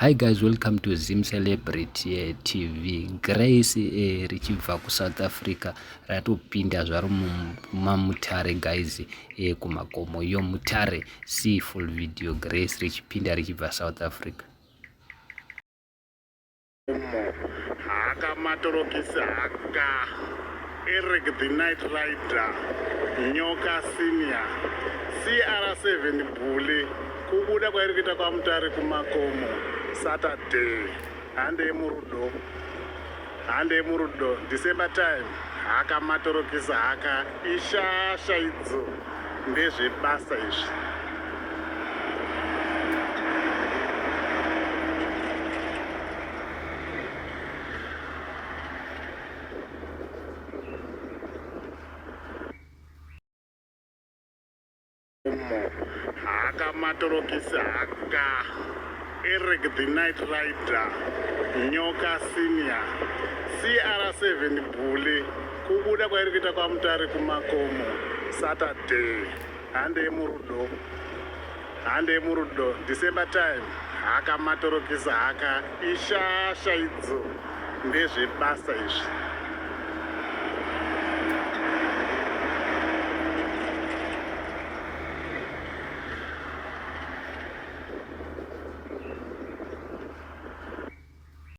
Hi guys, welcome to Zim Celebrity TV. Grace richibva South Africa ratopinda zvaro kwaMutare guys, kumakomoyo Mutare. See full video. Grace richipinda richibva South Africa. Haka matorokisi haka Eric the Night Rider Nyoka Senior CR7 Bully kubuda kwairi kuita kwaMutare kumakomo Saturday hande murudo December time. Haka matorokisi haka ishasha idzo ndezvebasa izvi. Haka matorokisi haka Eric the Night Rider Nyoka Senior CR7 Bully kubuda kwairi kuita kwaMutare kumakomo Saturday hande murudo December time. Haka matorokisi haka ishasha idzo ndezvebasa izvi.